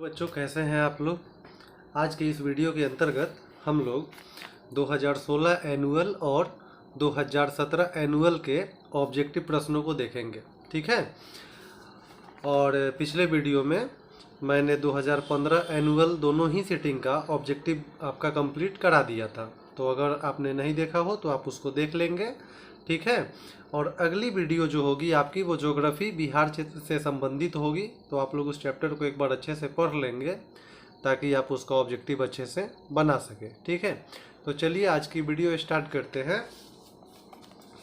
बच्चों, कैसे हैं आप लोग। आज के इस वीडियो के अंतर्गत हम लोग 2016 एनुअल और 2017 एनुअल के ऑब्जेक्टिव प्रश्नों को देखेंगे। ठीक है। और पिछले वीडियो में मैंने 2015 एनुअल दोनों ही सिटिंग का ऑब्जेक्टिव आपका कंप्लीट करा दिया था, तो अगर आपने नहीं देखा हो तो आप उसको देख लेंगे। ठीक है। और अगली वीडियो जो होगी आपकी वो ज्योग्राफी बिहार क्षेत्र से संबंधित होगी, तो आप लोग उस चैप्टर को एक बार अच्छे से पढ़ लेंगे ताकि आप उसका ऑब्जेक्टिव अच्छे से बना सके। ठीक है। तो चलिए आज की वीडियो स्टार्ट करते हैं।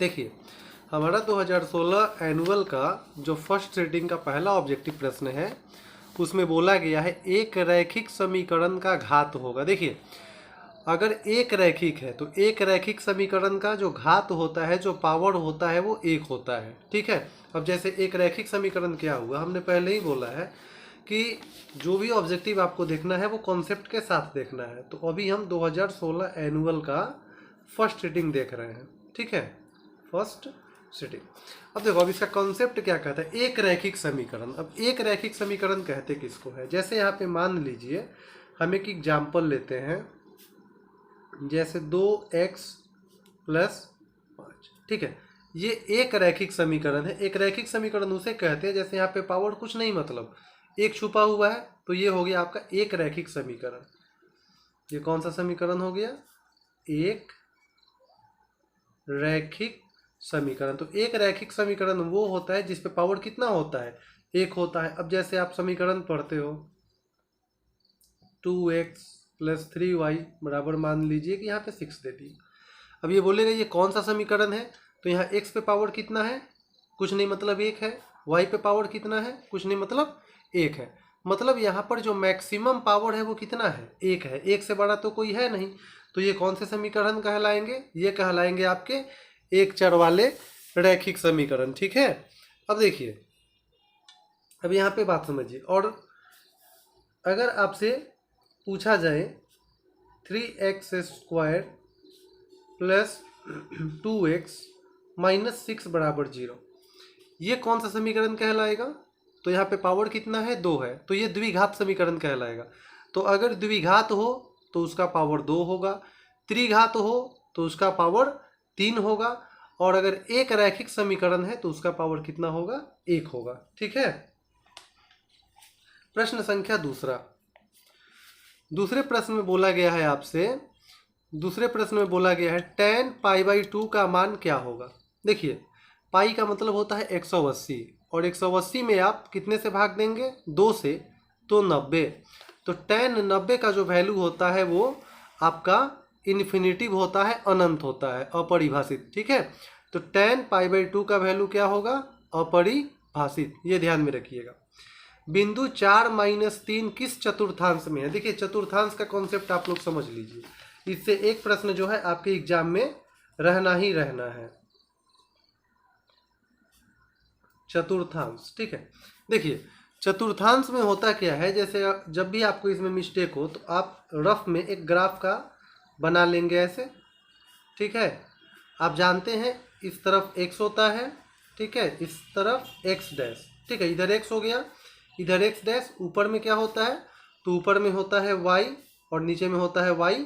देखिए, हमारा 2016 एनुअल का जो फर्स्ट सेटिंग का पहला ऑब्जेक्टिव प्रश्न है उसमें बोला गया है एक रैखिक समीकरण का घात होगा। देखिए, अगर एक रैखिक है तो एक रैखिक समीकरण का जो घात होता है, जो पावर होता है, वो एक होता है। ठीक है। अब जैसे एक रैखिक समीकरण क्या हुआ, हमने पहले ही बोला है कि जो भी ऑब्जेक्टिव आपको देखना है वो कॉन्सेप्ट के साथ देखना है। तो अभी हम 2016 एनुअल का फर्स्ट सेटिंग देख रहे हैं। ठीक है, फर्स्ट सेटिंग। अब देखो, अब इसका कॉन्सेप्ट क्या कहता है, एक रैखिक समीकरण। अब एक रैखिक समीकरण कहते किसको है, जैसे यहाँ पे मान लीजिए हम एक एग्जाम्पल लेते हैं, जैसे 2x + 5। ठीक है, ये एक रैखिक समीकरण है। एक रैखिक समीकरण उसे कहते हैं जैसे यहाँ पे पावर कुछ नहीं, मतलब एक छुपा हुआ है, तो ये हो गया आपका एक रैखिक समीकरण। ये कौन सा समीकरण हो गया, एक रैखिक समीकरण। तो एक रैखिक समीकरण वो होता है जिसपे पावर कितना होता है, एक होता है। अब जैसे आप समीकरण पढ़ते हो 2x + 3y बराबर, मान लीजिए कि यहाँ पे 6 दे दी। अब ये बोलेगा ये कौन सा समीकरण है, तो यहाँ x पे पावर कितना है, कुछ नहीं, मतलब एक है। y पे पावर कितना है, कुछ नहीं, मतलब एक है। मतलब यहाँ पर जो मैक्सिमम पावर है वो कितना है, एक है। एक से बड़ा तो कोई है नहीं। तो ये कौन से समीकरण कहलाएंगे, ये कहलाएंगे आपके एक चर वाले रैखिक समीकरण। ठीक है। अब देखिए, अब यहाँ पे बात समझिए। और अगर आपसे पूछा जाए 3x² + 2x - 6 बराबर 0, ये कौन सा समीकरण कहलाएगा, तो यहाँ पे पावर कितना है, 2 है, तो ये द्विघात समीकरण कहलाएगा। तो अगर द्विघात हो तो उसका पावर 2 होगा, त्रिघात हो तो उसका पावर 3 होगा, और अगर एक रैखिक समीकरण है तो उसका पावर कितना होगा, 1 होगा। ठीक है। प्रश्न संख्या दूसरा। दूसरे प्रश्न में बोला गया है आपसे, दूसरे प्रश्न में बोला गया है tan π/2 का मान क्या होगा। देखिए, पाई का मतलब होता है 180, और 180 में आप कितने से भाग देंगे, 2 से, तो 90। तो tan 90 का जो वैल्यू होता है वो आपका इन्फिनिटिव होता है, अनंत होता है, अपरिभाषित। ठीक है। तो tan π/2 का वैल्यू क्या होगा, अपरिभाषित। ये ध्यान में रखिएगा। बिंदु 4 - 3 किस चतुर्थांश में है। देखिए, चतुर्थांश का कॉन्सेप्ट आप लोग समझ लीजिए, इससे एक प्रश्न जो है आपके एग्जाम में रहना ही रहना है, चतुर्थांश। ठीक है। देखिए, चतुर्थांश में होता क्या है, जैसे जब भी आपको इसमें मिस्टेक हो तो आप रफ में एक ग्राफ का बना लेंगे ऐसे। ठीक है। आप जानते हैं इस तरफ x होता है, ठीक है, इस तरफ x'। ठीक है, इधर x हो गया, इधर x'। ऊपर में क्या होता है, तो ऊपर में होता है y और नीचे में होता है y'।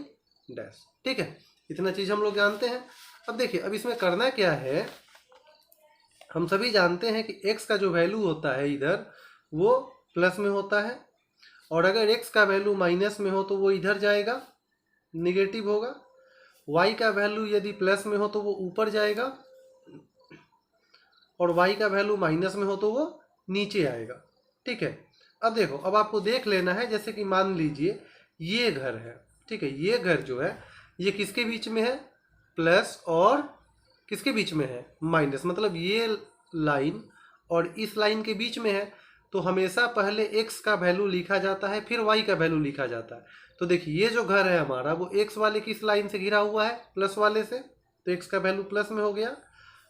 ठीक है, इतना चीज़ हम लोग जानते हैं। अब देखिए, अब इसमें करना क्या है, हम सभी जानते हैं कि x का जो वैल्यू होता है इधर वो प्लस में होता है, और अगर x का वैल्यू माइनस में हो तो वो इधर जाएगा, निगेटिव होगा। y का वैल्यू यदि प्लस में हो तो वो ऊपर जाएगा, और y का वैल्यू माइनस में हो तो वो नीचे आएगा। ठीक है। अब देखो, अब आपको देख लेना है, जैसे कि मान लीजिए ये घर है। ठीक है, ये घर जो है ये किसके बीच में है, प्लस और किसके बीच में है, माइनस। मतलब ये लाइन और इस लाइन के बीच में है, तो हमेशा पहले x का वैल्यू लिखा जाता है, फिर y का वैल्यू लिखा जाता है। तो देखिए, ये जो घर है हमारा वो x वाले किस लाइन से घिरा हुआ है, प्लस वाले से, तो x का वैल्यू प्लस में हो गया,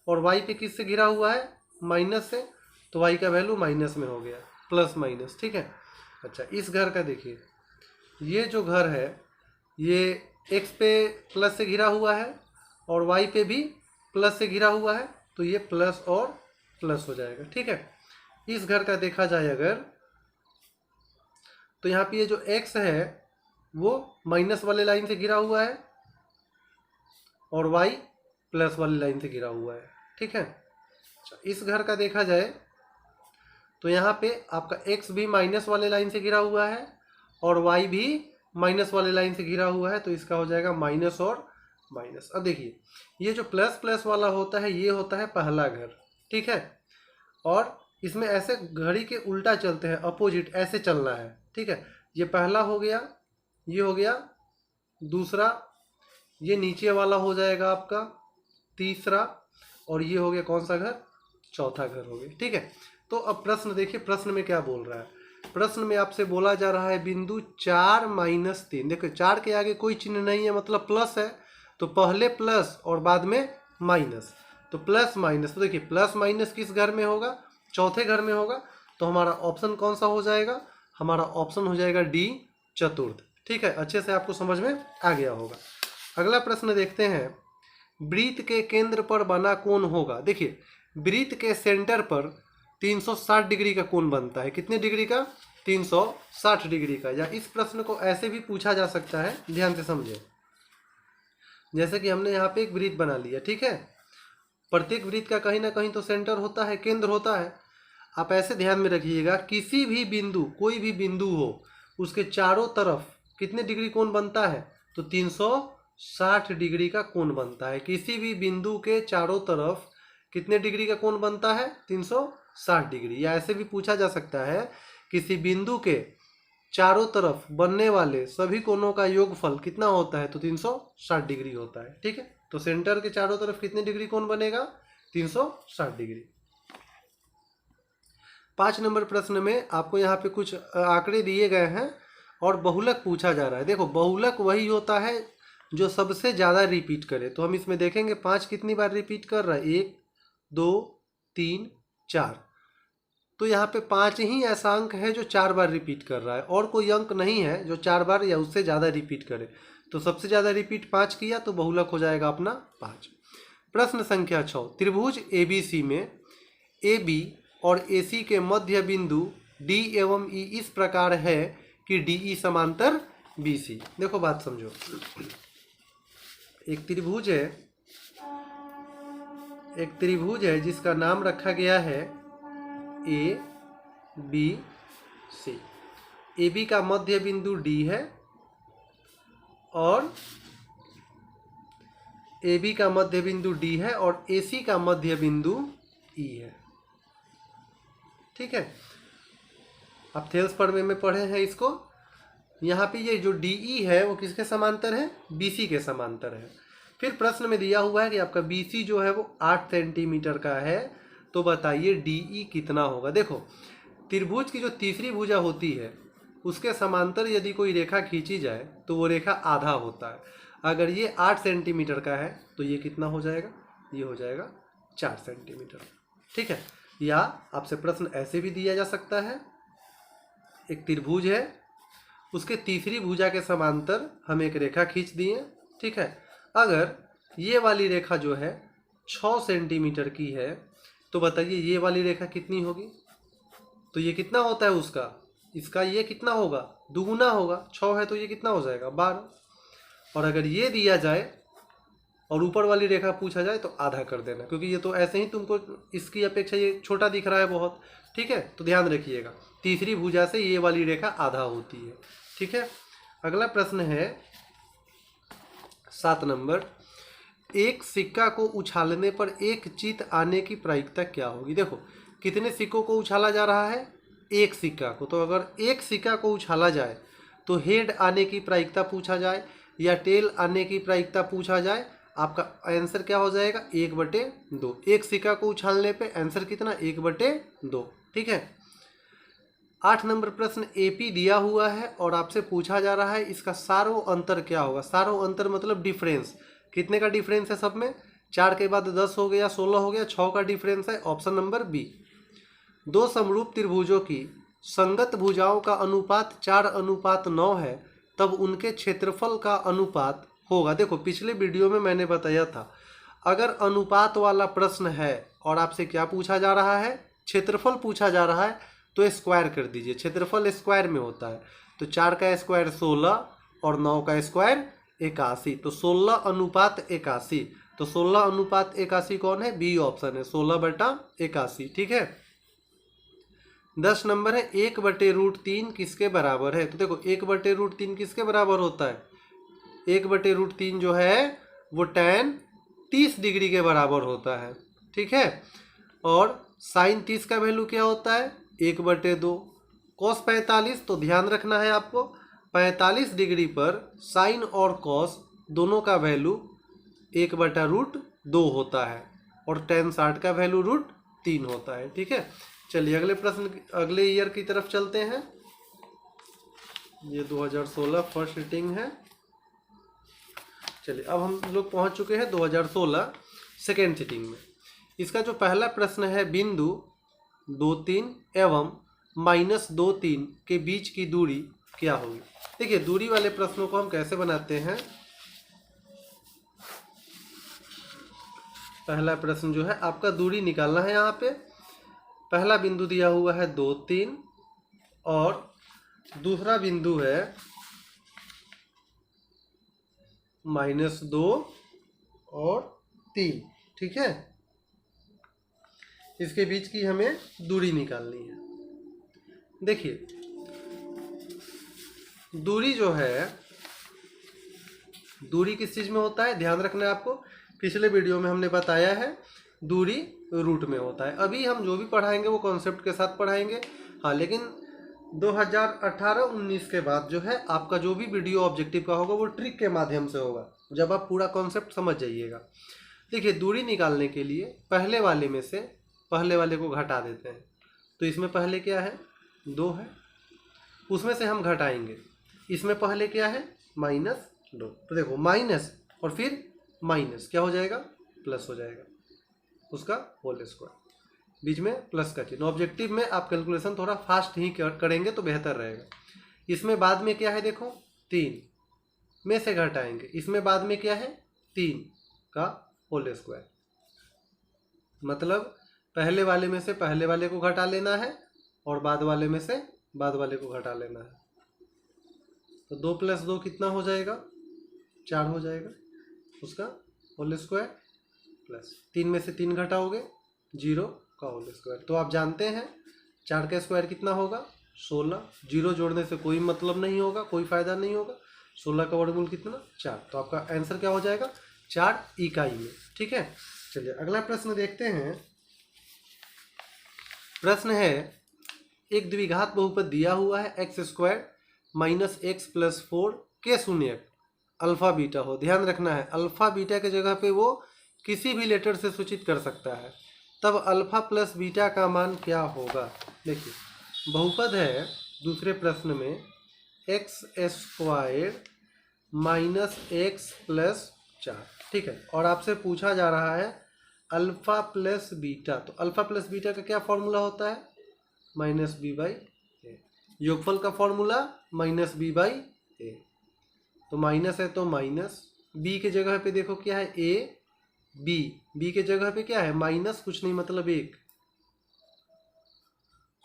और y पे किस से घिरा हुआ है, माइनस से, तो y का वैल्यू माइनस में हो गया, प्लस माइनस। ठीक है। अच्छा, इस घर का देखिए, ये जो घर है ये x पे प्लस से घिरा हुआ है और y पे भी प्लस से घिरा हुआ है, तो ये प्लस और प्लस हो जाएगा। ठीक है। इस घर का देखा जाए अगर, तो यहाँ पे ये जो x है वो माइनस वाले लाइन से घिरा हुआ है और y प्लस वाली लाइन से घिरा हुआ है। ठीक है, इस घर का देखा जाए तो यहाँ पे आपका x भी माइनस वाले लाइन से घिरा हुआ है और y भी माइनस वाले लाइन से घिरा हुआ है, तो इसका हो जाएगा माइनस और माइनस। अब देखिए ये जो प्लस प्लस वाला होता है ये होता है पहला घर। ठीक है, और इसमें ऐसे घड़ी के उल्टा चलते हैं, अपोजिट ऐसे चलना है। ठीक है, ये पहला हो गया, ये हो गया दूसरा, ये नीचे वाला हो जाएगा आपका तीसरा, और ये हो गया कौन सा घर, चौथा घर हो गया। ठीक है, तो अब प्रश्न देखिए, प्रश्न में क्या बोल रहा है। प्रश्न में आपसे बोला जा रहा है बिंदु 4 - 3। देखो 4 के आगे कोई चिन्ह नहीं है, मतलब प्लस है, तो पहले प्लस और बाद में माइनस, तो प्लस माइनस। तो देखिए प्लस माइनस किस घर में होगा, चौथे घर में होगा, तो हमारा ऑप्शन कौन सा हो जाएगा, हमारा ऑप्शन हो जाएगा डी, चतुर्थ। ठीक है, अच्छे से आपको समझ में आ गया होगा। अगला प्रश्न देखते हैं, वृत्त के केंद्र पर बना कोण होगा। देखिए वृत्त के सेंटर पर 360 डिग्री का कोण बनता है। कितने डिग्री का, 360 डिग्री का। या इस प्रश्न को ऐसे भी पूछा जा सकता है, ध्यान से समझे। जैसे कि हमने यहाँ पे एक वृत्त बना लिया, ठीक है, प्रत्येक वृत्त का कहीं ना कहीं तो सेंटर होता है, केंद्र होता है। आप ऐसे ध्यान में रखिएगा, किसी भी बिंदु, कोई भी बिंदु हो, उसके चारों तरफ कितने डिग्री कोण बनता है, तो 360 डिग्री का कोण बनता है। किसी भी बिंदु के चारों तरफ कितने डिग्री का कोण बनता है, 360 डिग्री। या ऐसे भी पूछा जा सकता है, किसी बिंदु के चारों तरफ बनने वाले सभी कोणों का योगफल कितना होता है, तो 360 डिग्री होता है। ठीक है, तो सेंटर के चारों तरफ कितने डिग्री कोण बनेगा, 360 डिग्री। 5 नंबर प्रश्न में आपको यहाँ पे कुछ आंकड़े दिए गए हैं और बहुलक पूछा जा रहा है। देखो बहुलक वही होता है जो सबसे ज़्यादा रिपीट करे, तो हम इसमें देखेंगे 5 कितनी बार रिपीट कर रहा है, 1 2 3 4। तो यहाँ पे 5 ही ऐसा अंक है जो 4 बार रिपीट कर रहा है, और कोई अंक नहीं है जो 4 बार या उससे ज़्यादा रिपीट करे। तो सबसे ज़्यादा रिपीट 5 किया, तो बहुलक हो जाएगा अपना 5। प्रश्न संख्या 6, त्रिभुज ABC में AB और AC के मध्य बिंदु D एवं E इस प्रकार है कि DE समांतर BC। देखो बात समझो, एक त्रिभुज है जिसका नाम रखा गया है ABC। AB का मध्य बिंदु D है और AB का मध्य बिंदु D है और AC का मध्य बिंदु E है। ठीक है, आप थेल्स पढ़ने में पढ़े हैं इसको। यहाँ पे ये जो DE है वो किसके समांतर है, BC के समांतर है। फिर प्रश्न में दिया हुआ है कि आपका BC जो है वो 8 सेंटीमीटर का है, तो बताइए DE कितना होगा। देखो त्रिभुज की जो तीसरी भुजा होती है उसके समांतर यदि कोई रेखा खींची जाए तो वो रेखा आधा होता है। अगर ये 8 सेंटीमीटर का है तो ये कितना हो जाएगा, ये हो जाएगा 4 सेंटीमीटर। ठीक है, या आपसे प्रश्न ऐसे भी दिया जा सकता है, एक त्रिभुज है, उसके तीसरी भुजा के समांतर हम एक रेखा खींच दिए। ठीक है, अगर ये वाली रेखा जो है 6 सेंटीमीटर की है, तो बताइए ये वाली रेखा कितनी होगी, तो ये कितना होता है उसका, इसका ये कितना होगा, दुगुना होगा। 6 है तो ये कितना हो जाएगा, 12। और अगर ये दिया जाए और ऊपर वाली रेखा पूछा जाए तो आधा कर देना, क्योंकि ये तो ऐसे ही तुमको इसकी अपेक्षा ये छोटा दिख रहा है बहुत। ठीक है, तो ध्यान रखिएगा, तीसरी भुजा से ये वाली रेखा आधा होती है। ठीक है, अगला प्रश्न है 7 नंबर, एक सिक्का को उछालने पर एक चीत आने की प्रायिकता क्या होगी। देखो कितने सिक्कों को उछाला जा रहा है, एक सिक्का को। तो अगर एक सिक्का को उछाला जाए तो हेड आने की प्रायिकता पूछा जाए या टेल आने की प्रायिकता पूछा जाए, आपका आंसर क्या हो जाएगा, 1/2। एक सिक्का को उछालने पे आंसर कितना, 1/2। ठीक है, 8 नंबर प्रश्न AP दिया हुआ है और आपसे पूछा जा रहा है इसका सारों अंतर क्या होगा। सारों अंतर मतलब डिफरेंस, कितने का डिफरेंस है सब में, 4 के बाद 10 हो गया, 16 हो गया, 6 का डिफरेंस है, ऑप्शन नंबर बी। 2 समरूप त्रिभुजों की संगत भुजाओं का अनुपात 4:9 है, तब उनके क्षेत्रफल का अनुपात होगा। देखो पिछले वीडियो में मैंने बताया था, अगर अनुपात वाला प्रश्न है और आपसे क्या पूछा जा रहा है, क्षेत्रफल पूछा जा रहा है, तो स्क्वायर कर दीजिए। क्षेत्रफल स्क्वायर में होता है, तो 4 का स्क्वायर 16 और 9 का स्क्वायर 81, तो 16:81। तो 16:81 कौन है? बी ऑप्शन है, 16/81। ठीक है। 10 नंबर है 1/√3 किसके बराबर है? तो देखो 1/√3 किसके बराबर होता है? 1/√3 जो है वो tan 30 डिग्री के बराबर होता है। ठीक है। और साइन 30 का वैल्यू क्या होता है? 1/2। कॉस 45, तो ध्यान रखना है आपको, 45 डिग्री पर साइन और कॉस दोनों का वैल्यू 1/√2 होता है और tan 60 का वैल्यू √3 होता है। ठीक है। चलिए अगले प्रश्न, अगले ईयर की तरफ चलते हैं। ये 2016 फर्स्ट सिटिंग है। चलिए अब हम लोग पहुंच चुके हैं 2016 सेकेंड सिटिंग में। इसका जो पहला प्रश्न है, बिंदु 2,3 एवं -2,3 के बीच की दूरी क्या होगी? देखिए दूरी वाले प्रश्नों को हम कैसे बनाते हैं। पहला प्रश्न जो है आपका दूरी निकालना है। यहाँ पे पहला बिंदु दिया हुआ है 2,3 और दूसरा बिंदु है -2 और 3। ठीक है। इसके बीच की हमें दूरी निकालनी है। देखिए दूरी जो है, दूरी किस चीज में होता है ध्यान रखना है आपको। पिछले वीडियो में हमने बताया है दूरी रूट में होता है। अभी हम जो भी पढ़ाएंगे वो कॉन्सेप्ट के साथ पढ़ाएंगे। हाँ, लेकिन 2018-19 के बाद जो है आपका जो भी वीडियो ऑब्जेक्टिव का होगा वो ट्रिक के माध्यम से होगा, जब आप पूरा कॉन्सेप्ट समझ जाइएगा। देखिए दूरी निकालने के लिए पहले वाले में से पहले वाले को घटा देते हैं। तो इसमें पहले क्या है? 2 है, उसमें से हम घटाएंगे। इसमें पहले क्या है? -2। तो देखो माइनस और फिर माइनस क्या हो जाएगा? प्लस हो जाएगा, उसका होल स्क्वायर, बीच में प्लस का चिन्ह। ऑब्जेक्टिव में आप कैलकुलेशन थोड़ा फास्ट ही करेंगे तो बेहतर रहेगा। इसमें बाद में क्या है? देखो 3 में से घटाएंगे। इसमें बाद में क्या है? 3 का होल स्क्वायर। मतलब पहले वाले में से पहले वाले को घटा लेना है और बाद वाले में से बाद वाले को घटा लेना है। तो 2 + 2 कितना हो जाएगा? 4 हो जाएगा, उसका होल स्क्वायर प्लस 3 में से 3 घटाओगे 0 का होल स्क्वायर। तो आप जानते हैं 4 का स्क्वायर कितना होगा? 16। 0 जोड़ने से कोई मतलब नहीं होगा, कोई फायदा नहीं होगा। 16 का वर्गमूल कितना? 4। तो आपका आंसर क्या हो जाएगा? 4 इकाई में। ठीक है। चलिए अगला प्रश्न देखते हैं। प्रश्न है एक द्विघात बहुपद दिया हुआ है x² - x + 4 के शून्यक अल्फा बीटा हो। ध्यान रखना है अल्फा बीटा के जगह पे वो किसी भी लेटर से सूचित कर सकता है। तब अल्फा प्लस बीटा का मान क्या होगा? देखिए बहुपद है दूसरे प्रश्न में x² - x + 4। ठीक है। और आपसे पूछा जा रहा है अल्फा प्लस बीटा। तो अल्फा प्लस बीटा का क्या फॉर्मूला होता है? -b/a। योगफल का फॉर्मूला -b/a। तो माइनस है तो माइनस, b के जगह पे देखो क्या है? a b के जगह पे क्या है? माइनस कुछ नहीं मतलब 1,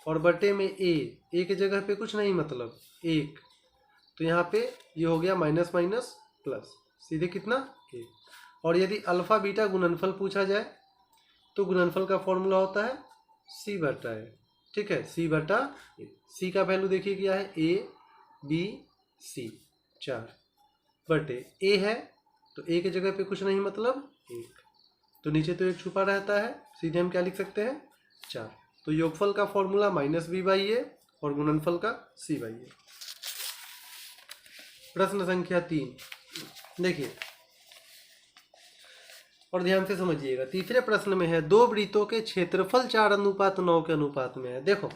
और बटे में a के जगह पे कुछ नहीं मतलब 1। तो यहाँ पे ये हो गया माइनस माइनस प्लस, सीधे कितना? 1। और यदि अल्फा बीटा गुणनफल पूछा जाए तो गुणनफल का फॉर्मूला होता है c/a। ठीक है, c/a। c का वैल्यू देखिए क्या है? a b c 4 बटे a है तो a के जगह पे कुछ नहीं मतलब 1, तो नीचे तो 1 छुपा रहता है, सीधे हम क्या लिख सकते हैं? 4। तो योगफल का फॉर्मूला -b/a और गुणनफल का c/a। प्रश्न संख्या 3 देखिए और ध्यान से समझिएगा। तीसरे प्रश्न में है 2 वृत्तों के क्षेत्रफल 4:9 के अनुपात में है। देखो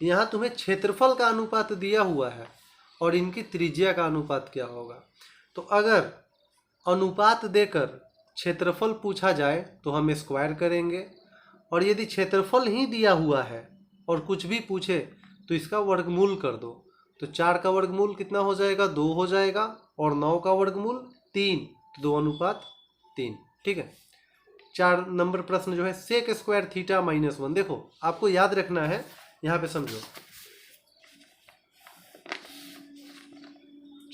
यहाँ तुम्हें क्षेत्रफल का अनुपात दिया हुआ है और इनकी त्रिज्या का अनुपात क्या होगा। तो अगर अनुपात देकर क्षेत्रफल पूछा जाए तो हम स्क्वायर करेंगे, और यदि क्षेत्रफल ही दिया हुआ है और कुछ भी पूछे तो इसका वर्गमूल कर दो। तो 4 का वर्गमूल कितना हो जाएगा? 2 हो जाएगा, और 9 का वर्गमूल 3, तो 2:3। ठीक है। 4 नंबर प्रश्न जो है sec² θ - 1। देखो आपको याद रखना है, यहाँ पे समझो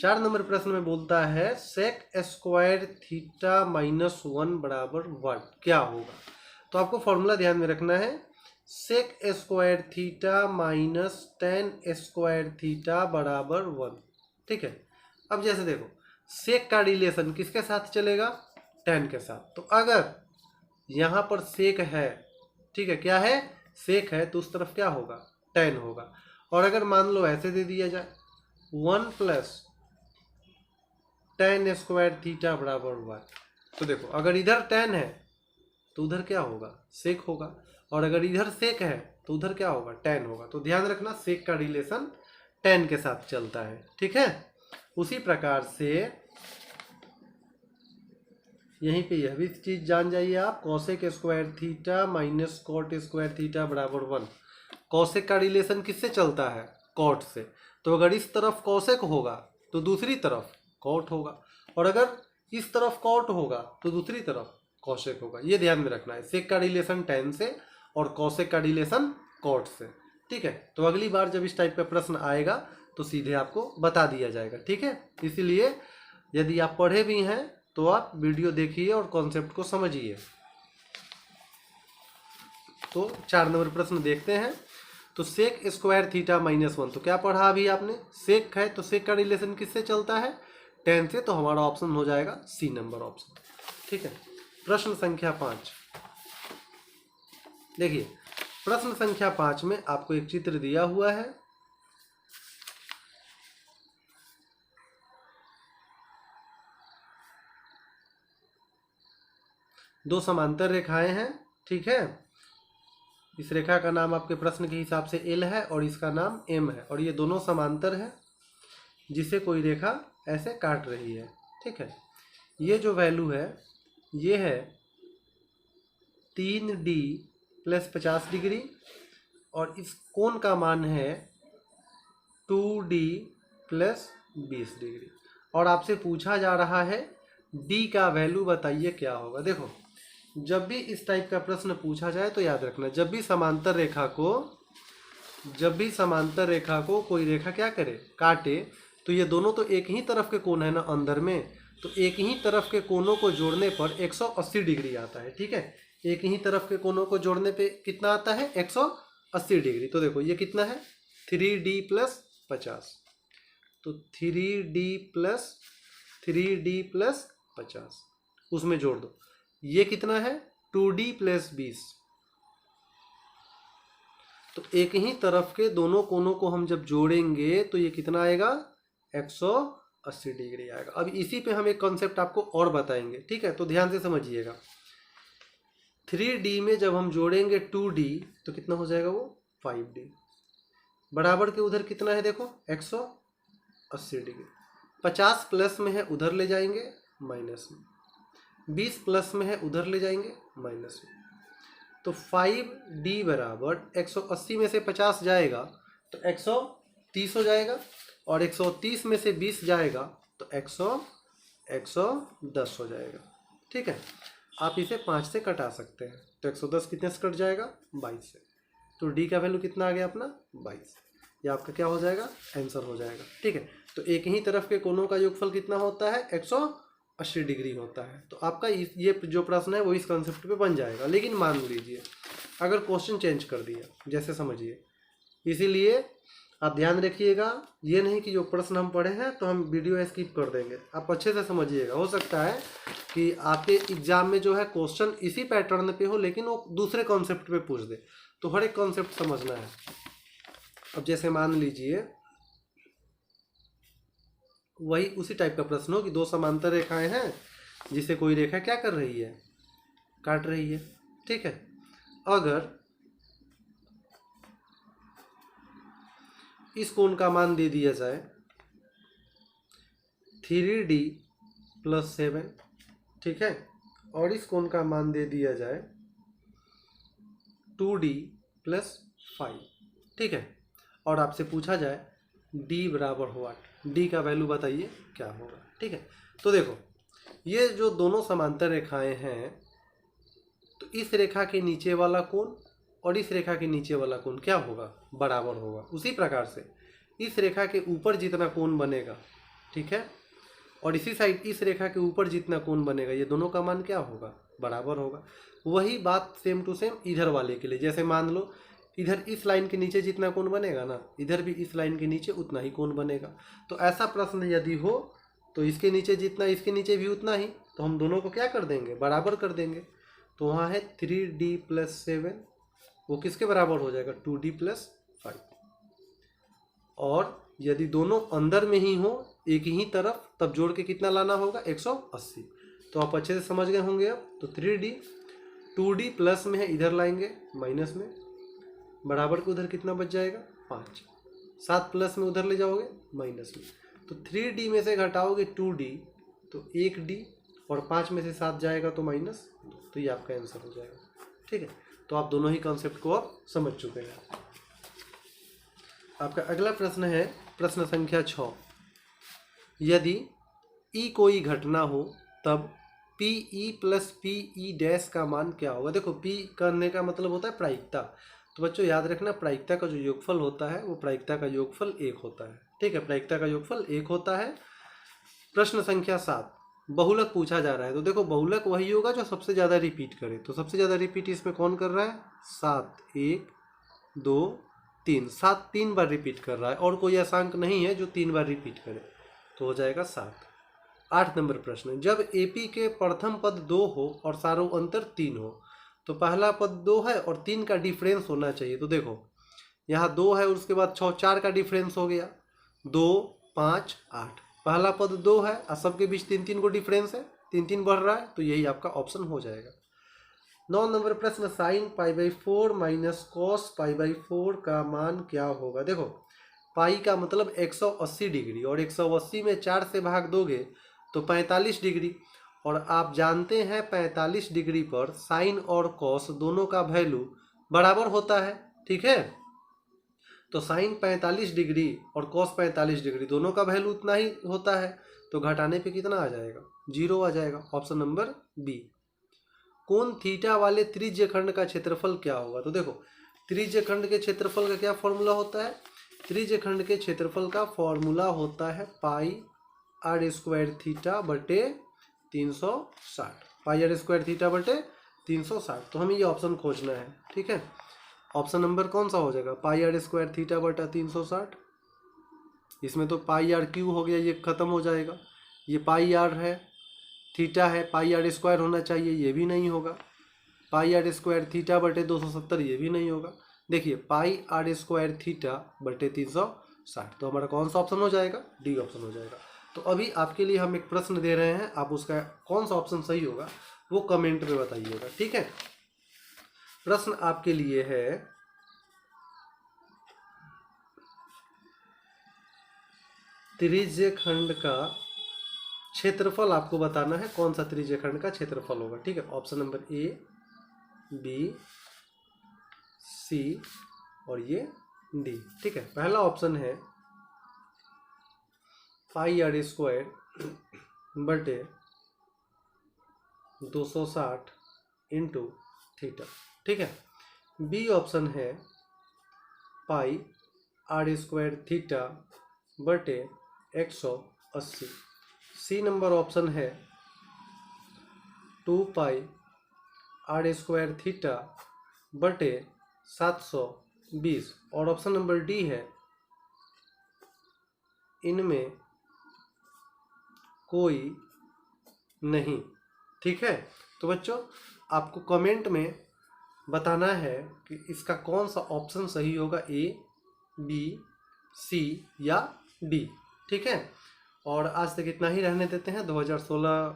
4 नंबर प्रश्न में बोलता है सेक स्क्वायर थीटा माइनस 1 बराबर 1 क्या होगा। तो आपको फॉर्मूला ध्यान में रखना है, sec square theta minus tan square theta बराबर 1। ठीक है, अब जैसे देखो सेक का रिलेशन किसके साथ चलेगा, टेन के साथ। तो अगर यहाँ पर सेक है, ठीक है, क्या है, सेक है, तो उस तरफ क्या होगा, टेन होगा। और अगर मान लो ऐसे दे दिया जाए 1 प्लस टेन स्क्वायर थीटा बराबर 1, तो देखो अगर इधर टेन है तो उधर क्या होगा, सेक होगा, और अगर इधर सेक है तो उधर क्या होगा, टेन होगा। तो ध्यान रखना सेक का रिलेशन टेन के साथ चलता है। ठीक है, उसी प्रकार से यहीं पे यह भी चीज जान जाइए आप, cosec square theta minus cot square theta बराबर 1। कॉसेक का रिलेशन किससे चलता है, कॉट से। तो अगर इस तरफ कॉसेक होगा तो दूसरी तरफ कॉट होगा, और अगर इस तरफ कॉट होगा तो दूसरी तरफ कॉसेक होगा। ये ध्यान में रखना है, सेक का रिलेशन टेन से और कॉसेक का रिलेशन कॉट से। ठीक है, तो अगली बार जब इस टाइप का प्रश्न आएगा तो सीधे आपको बता दिया जाएगा। ठीक है, इसीलिए यदि आप पढ़े भी हैं तो आप वीडियो देखिए और कॉन्सेप्ट को समझिए। तो 4 नंबर प्रश्न देखते हैं। तो सेक स्क्वायर थीटा माइनस 1, तो क्या पढ़ा अभी आपने, सेक है तो सेक का रिलेशन किससे चलता है, टेन से। तो हमारा ऑप्शन हो जाएगा सी नंबर ऑप्शन। ठीक है, प्रश्न संख्या 5 देखिए, प्रश्न संख्या 5 में आपको एक चित्र दिया हुआ है। दो समांतर रेखाएं हैं। ठीक है, इस रेखा का नाम आपके प्रश्न के हिसाब से एल है और इसका नाम एम है, और ये दोनों समांतर है जिसे कोई रेखा ऐसे काट रही है। ठीक है, ये जो वैल्यू है ये है 3D प्लस 50 डिग्री, और इस कोण का मान है 2D प्लस 20 डिग्री। और आपसे पूछा जा रहा है D का वैल्यू बताइए क्या होगा। देखो जब भी इस टाइप का प्रश्न पूछा जाए तो याद रखना, जब भी समांतर रेखा को कोई रेखा क्या करे, काटे, तो ये दोनों तो एक ही तरफ के कोण है ना अंदर में, तो एक ही तरफ के कोणों को जोड़ने पर 180 डिग्री आता है। ठीक है, एक ही तरफ के कोणों को जोड़ने पे कितना आता है, 180 डिग्री। तो देखो ये कितना है, 3D प्लस 50, तो 3D प्लस 50 उसमें जोड़ दो। ये कितना है, 2D प्लस 20, तो एक ही तरफ के दोनों कोनों को हम जब जोड़ेंगे तो ये कितना आएगा, 180 डिग्री आएगा। अब इसी पे हम एक कॉन्सेप्ट आपको और बताएंगे। ठीक है, तो ध्यान से समझिएगा। 3D में जब हम जोड़ेंगे 2D तो कितना हो जाएगा, वो 5D। बराबर के उधर कितना है, देखो 180 डिग्री। 50 प्लस में है उधर ले जाएंगे माइनस में, 20 प्लस में है उधर ले जाएंगे माइनस में। तो 5D बराबर 180 में से 50 जाएगा तो 130 हो जाएगा, और 130 में से 20 जाएगा तो 110 हो जाएगा। ठीक है, आप इसे 5 से कटा सकते हैं, तो 110 कितने से कट जाएगा, 22 से। तो D का वैल्यू कितना आ गया अपना, 22। ये आपका क्या हो जाएगा, आंसर हो जाएगा। ठीक है, तो एक ही तरफ के कोणों का योगफल कितना होता है, 180 डिग्री होता है। तो आपका ये जो प्रश्न है वो इस कॉन्सेप्ट पे बन जाएगा। लेकिन मान लीजिए अगर क्वेश्चन चेंज कर दिया, जैसे समझिए, इसीलिए आप ध्यान रखिएगा, ये नहीं कि जो प्रश्न हम पढ़े हैं तो हम वीडियो स्किप कर देंगे। आप अच्छे से समझिएगा, हो सकता है कि आपके एग्जाम में जो है क्वेश्चन इसी पैटर्न पे हो लेकिन वो दूसरे कॉन्सेप्ट पे पूछ दे, तो हर एक कॉन्सेप्ट समझना है। अब जैसे मान लीजिए वही उसी टाइप का प्रश्न हो कि दो समांतर रेखाएं हैं जिसे कोई रेखा क्या कर रही है, काट रही है। ठीक है, अगर इस कोण का मान दे दिया जाए 3D प्लस 7, ठीक है, और इस कोण का मान दे दिया जाए 2D प्लस 5, ठीक है, और आपसे पूछा जाए D बराबर व्हाट, D का वैल्यू बताइए क्या होगा। ठीक है, तो देखो ये जो दोनों समांतर रेखाएं हैं, तो इस रेखा के नीचे वाला कोण और इस रेखा के नीचे वाला कोण क्या होगा, बराबर होगा। उसी प्रकार से इस रेखा के ऊपर जितना कोण बनेगा ठीक है। और इसी साइड इस रेखा के ऊपर जितना कोण बनेगा ये दोनों का मान क्या होगा, बराबर होगा। वही बात सेम टू सेम इधर वाले के लिए, जैसे मान लो इधर इस लाइन के नीचे जितना कोण बनेगा ना, इधर भी इस लाइन के नीचे उतना ही कोण बनेगा। तो ऐसा प्रश्न यदि हो तो इसके नीचे जितना इसके नीचे भी उतना ही, तो हम दोनों को क्या कर देंगे, बराबर कर देंगे। तो वहाँ है 3D + 7, वो किसके बराबर हो जाएगा, 2D + 5। और यदि दोनों अंदर में ही हो एक ही तरफ, तब जोड़ के कितना लाना होगा, 180। तो आप अच्छे से समझ गए होंगे अब। तो 3D 2D प्लस में है, इधर लाएंगे माइनस में, बराबर को उधर कितना बच जाएगा, 5। 7 प्लस में उधर ले जाओगे माइनस में, तो 3D में से घटाओगे 2D तो 1D, और 5 में से 7 जाएगा तो -2, तो ये आपका आंसर हो जाएगा। ठीक है, तो आप दोनों ही कॉन्सेप्ट को आप समझ चुके हैं। आपका अगला प्रश्न है प्रश्न संख्या 6। यदि E कोई घटना हो तब PE + PE' का मान क्या होगा। देखो P करने का मतलब होता है प्रायिकता, तो बच्चों याद रखना प्रायिकता का जो योगफल होता है वो प्रायिकता का योगफल 1 होता है। ठीक है, प्रायिकता का योगफल 1 होता है। प्रश्न संख्या 7, बहुलक पूछा जा रहा है। तो देखो बहुलक वही होगा जो सबसे ज़्यादा रिपीट करे, तो सबसे ज़्यादा रिपीट इसमें कौन कर रहा है, 7, 1 2 3, 7 3 बार रिपीट कर रहा है, और कोई असांक नहीं है जो 3 बार रिपीट करे, तो हो जाएगा 7। 8 नंबर प्रश्न, जब AP के प्रथम पद 2 हो और सारों अंतर 3 हो, तो पहला पद 2 है और 3 का डिफरेंस होना चाहिए। तो देखो यहाँ 2 है और उसके बाद 4 का डिफरेंस हो गया, 2 5 8, पहला पद 2 है और सबके बीच 3 को डिफरेंस है, 3 बढ़ रहा है, तो यही आपका ऑप्शन हो जाएगा। 9 नंबर प्रश्न, sin π/4 - cos π/4 का मान क्या होगा। देखो पाई का मतलब 180 डिग्री, और 180 में 4 से भाग दोगे तो 45 डिग्री, और आप जानते हैं 45 डिग्री पर साइन और कॉस दोनों का वैल्यू बराबर होता है। ठीक है, तो साइन 45 डिग्री और कॉस 45 डिग्री दोनों का वैल्यू उतना ही होता है, तो घटाने पे कितना आ जाएगा, 0 आ जाएगा। Option number B. कोण थीटा वाले त्रिज्य खंड का क्षेत्रफल क्या होगा। तो देखो त्रिज्य खंड के क्षेत्रफल का क्या फॉर्मूला होता है, त्रिज्य खंड के क्षेत्रफल का फॉर्मूला होता है πr² थीटा बटे 360, πr² थीटा बटे 360। तो हमें ये ऑप्शन खोजना है। ठीक है, ऑप्शन नंबर कौन सा हो जाएगा, πr² थीटा बटा 360। इसमें तो πr³ हो गया, ये खत्म हो जाएगा, ये πr है, थीटा है, πr² होना चाहिए, ये भी नहीं होगा, πr² थीटा बटे 270, ये भी नहीं होगा। देखिए πr² थीटा बटे 360, तो हमारा कौन सा ऑप्शन हो जाएगा, डी ऑप्शन हो जाएगा। तो अभी आपके लिए हम एक प्रश्न दे रहे हैं, आप उसका कौन सा ऑप्शन सही होगा वो कमेंट में बताइएगा। ठीक है, प्रश्न आपके लिए है त्रिज्य खंड का क्षेत्रफल आपको बताना है, कौन सा त्रिज्य खंड का क्षेत्रफल होगा। ठीक है, option number A B C और ये डी। ठीक है, पहला ऑप्शन है πr² बटे 260 इंटू थीटा। ठीक है, बी ऑप्शन है πr² थीटा बटे 180। सी नंबर ऑप्शन है 2πr² थीटा बटे 720, और ऑप्शन नंबर डी है इनमें कोई नहीं। ठीक है, तो बच्चों आपको कमेंट में बताना है कि इसका कौन सा ऑप्शन सही होगा, ए बी सी या डी। ठीक है, और आज तक इतना ही रहने देते हैं 2016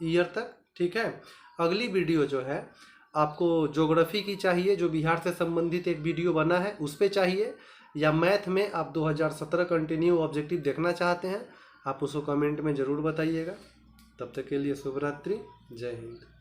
ईयर तक। ठीक है, अगली वीडियो जो है आपको ज्योग्राफी की चाहिए, जो बिहार से संबंधित एक वीडियो बना है उस पे चाहिए, या मैथ में आप 2017 कंटिन्यू ऑब्जेक्टिव देखना चाहते हैं, आप उसको कमेंट में ज़रूर बताइएगा। तब तक के लिए शुभ रात्रि, जय हिंद।